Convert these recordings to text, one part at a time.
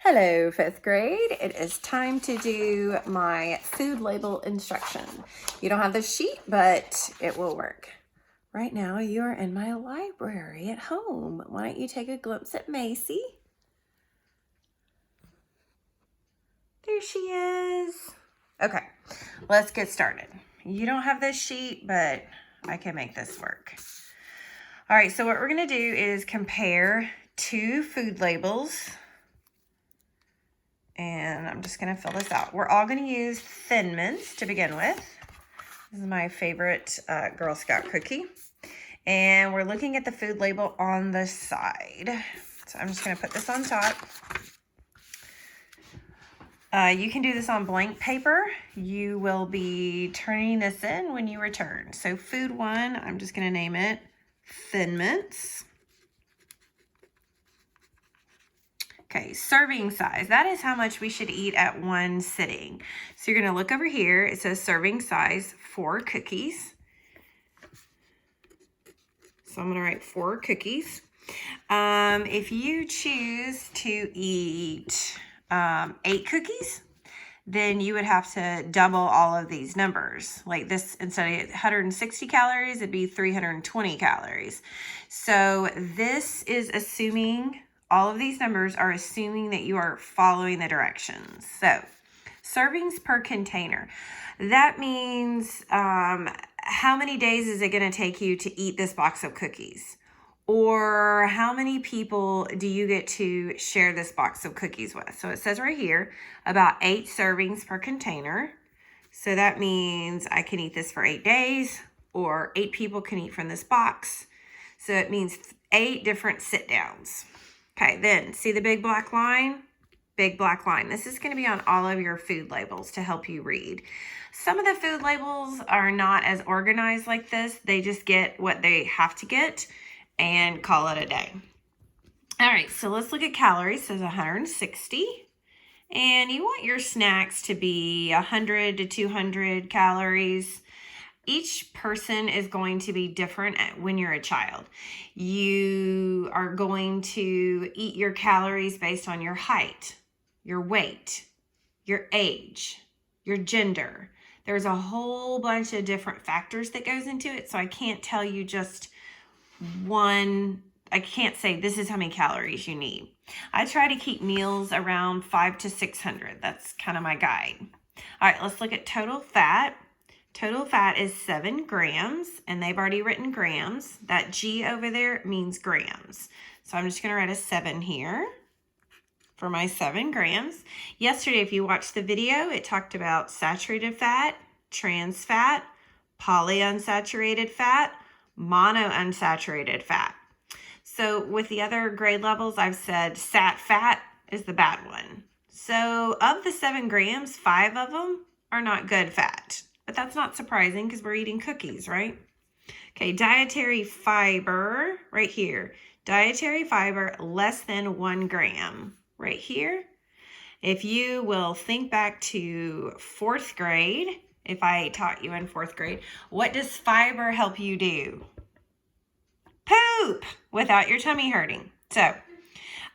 Hello, fifth grade. It is time to do my food label instruction. You don't have the sheet, but it will work. Right now, you are in my library at home. Why don't you take a glimpse at Macy? There she is. Okay, let's get started. You don't have this sheet, but I can make this work. All right, so what we're gonna do is compare two food labels. And I'm just gonna fill this out. We're all gonna use Thin Mints to begin with. This is my favorite Girl Scout cookie. And we're looking at the food label on the side. So I'm just gonna put this on top. You can do this on blank paper. You will be turning this in when you return. So food one, I'm just gonna name it Thin Mints. Okay, serving size. That is how much we should eat at one sitting. So you're gonna look over here. It says serving size 4 cookies. So I'm gonna write 4 cookies. If you choose to eat 8 cookies, then you would have to double all of these numbers. Like this, instead of 160 calories, it'd be 320 calories. So this is assuming, all of these numbers are assuming that you are following the directions. So servings per container. That means how many days is it going to take you to eat this box of cookies? Or how many people do you get to share this box of cookies with? So it says right here about 8 servings per container. So that means I can eat this for 8 days, or 8 people can eat from this box. So it means 8 different sit downs. Okay, then see the big black line? Big black line. This is going to be on all of your food labels to help you read. Some of the food labels are not as organized like this. They just get what they have to get and call it a day. All right, so let's look at calories. It says 160. And you want your snacks to be 100 to 200 calories. Each person is going to be different when you're a child. You are going to eat your calories based on your height, your weight, your age, your gender. There's a whole bunch of different factors that goes into it. So I can't tell you just one. I can't say this is how many calories you need. I try to keep meals around 500 to 600. That's kind of my guide. All right, let's look at total fat. Total fat is 7 grams, and they've already written grams. That G over there means grams. So I'm just going to write a 7 here for my 7 grams. Yesterday, if you watched the video, it talked about saturated fat, trans fat, polyunsaturated fat, monounsaturated fat. So with the other grade levels, I've said sat fat is the bad one. So of the 7 grams, 5 of them are not good fat. But that's not surprising because we're eating cookies, right? Okay, dietary fiber right here. Dietary fiber less than 1 gram right here. If you will think back to 4th grade, if I taught you in 4th grade, what does fiber help you do? Poop without your tummy hurting. So,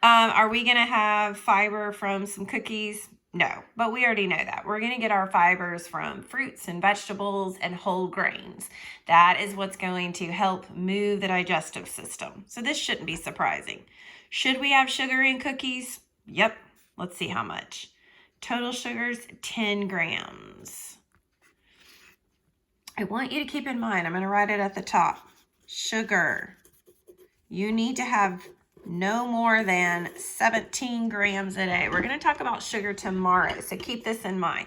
are we going to have fiber from some cookies? No, but we already know that. We're going to get our fibers from fruits and vegetables and whole grains. That is what's going to help move the digestive system. So this shouldn't be surprising. Should we have sugar in cookies? Yep. Let's see how much. Total sugars, 10 grams. I want you to keep in mind, I'm going to write it at the top. Sugar. You need to have no more than 17 grams a day. We're going to talk about sugar tomorrow, so keep this in mind.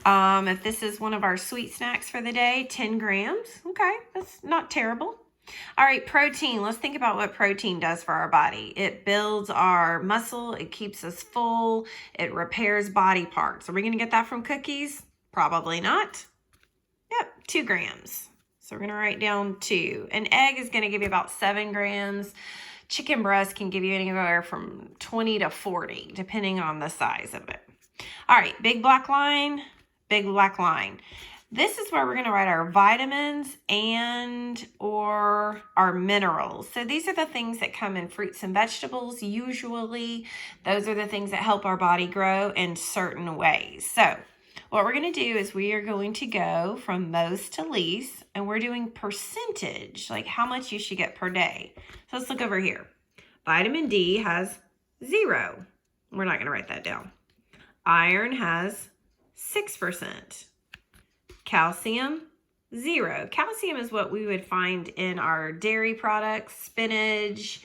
If this is one of our sweet snacks for the day, 10 grams. Okay, that's not terrible. All right, protein. Let's think about what protein does for our body. It builds our muscle. It keeps us full. It repairs body parts. Are we going to get that from cookies? Probably not. Yep, 2 grams. So we're going to write down 2. An egg is going to give you about 7 grams. Chicken breast can give you anywhere from 20 to 40, depending on the size of it. All right, big black line, big black line. This is where we're going to write our vitamins and or our minerals. So these are the things that come in fruits and vegetables. Usually, those are the things that help our body grow in certain ways. So what we're going to do is we are going to go from most to least, and we're doing percentage, like how much you should get per day. So let's look over here. Vitamin D has 0. We're not going to write that down. Iron has 6%. Calcium, 0. Calcium is what we would find in our dairy products, spinach.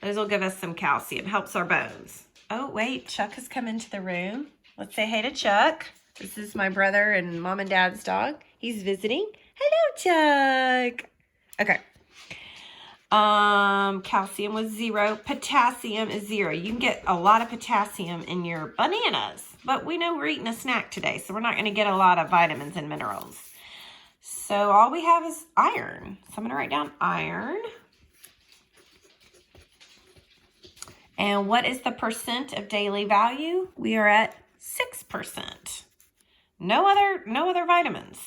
Those will give us some calcium, helps our bones. Oh, wait, Chuck has come into the room. Let's say hey to Chuck. This is my brother and mom and dad's dog. He's visiting. Hello, Chuck. Okay. Calcium was 0. Potassium is 0. You can get a lot of potassium in your bananas, but we know we're eating a snack today, so we're not going to get a lot of vitamins and minerals. So all we have is iron. So I'm going to write down iron. And what is the percent of daily value? We are at 6%. No other vitamins.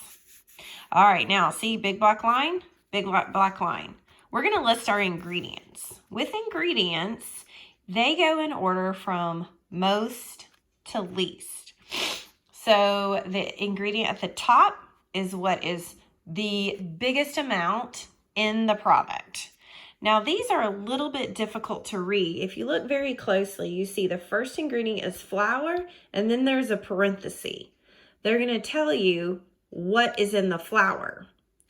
All right, now see big black line, big black line. We're going to list our ingredients. With ingredients, they go in order from most to least. So the ingredient at the top is what is the biggest amount in the product. Now, these are a little bit difficult to read. If you look very closely, you see the first ingredient is flour, and then there's a parenthesis. They're going to tell you what is in the flour.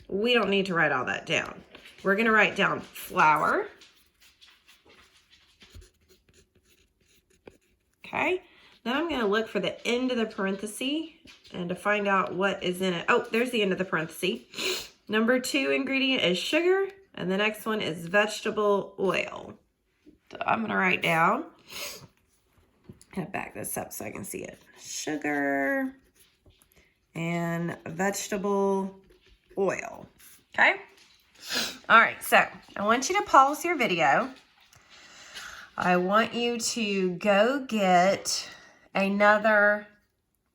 We don't need to write all that down. We're going to write down flour. Okay. Then I'm going to look for the end of the parenthesis and to find out what is in it. Oh, there's the end of the parenthesis. Number 2 ingredient is sugar, and the next one is vegetable oil. So I'm going to write down, I'm going to back this up so I can see it. Sugar and vegetable oil. Okay. All right, so I want you to pause your video. I want you to go get another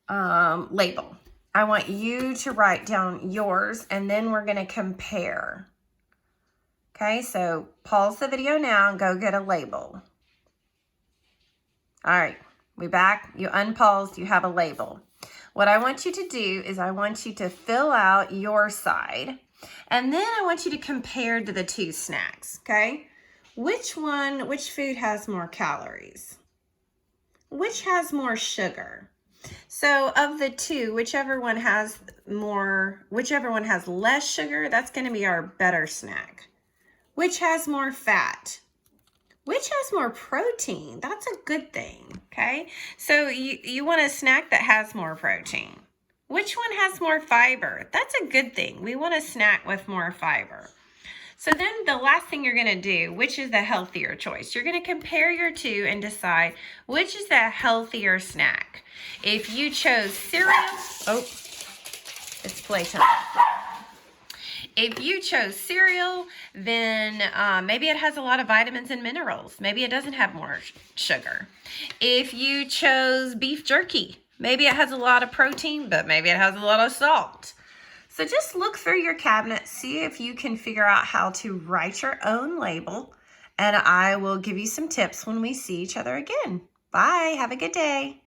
label. I want you to write down yours, and then we're going to compare. Okay, so pause the video now and go get a label. All right, we back. You unpaused, you have a label. What I want you to do is I want you to fill out your side. And then I want you to compare to the 2 snacks, okay? Which food has more calories? Which has more sugar? So of the 2, whichever one has less sugar, that's going to be our better snack. Which has more fat? Which has more protein? That's a good thing, okay? So you want a snack that has more protein. Which one has more fiber? That's a good thing. We want a snack with more fiber. So then the last thing you're going to do, which is the healthier choice? You're going to compare your 2 and decide which is the healthier snack. If you chose cereal, oh, it's playtime. If you chose cereal, then maybe it has a lot of vitamins and minerals. Maybe it doesn't have more sugar. If you chose beef jerky, maybe it has a lot of protein, but maybe it has a lot of salt. So just look through your cabinet, see if you can figure out how to write your own label, and I will give you some tips when we see each other again. Bye. Have a good day.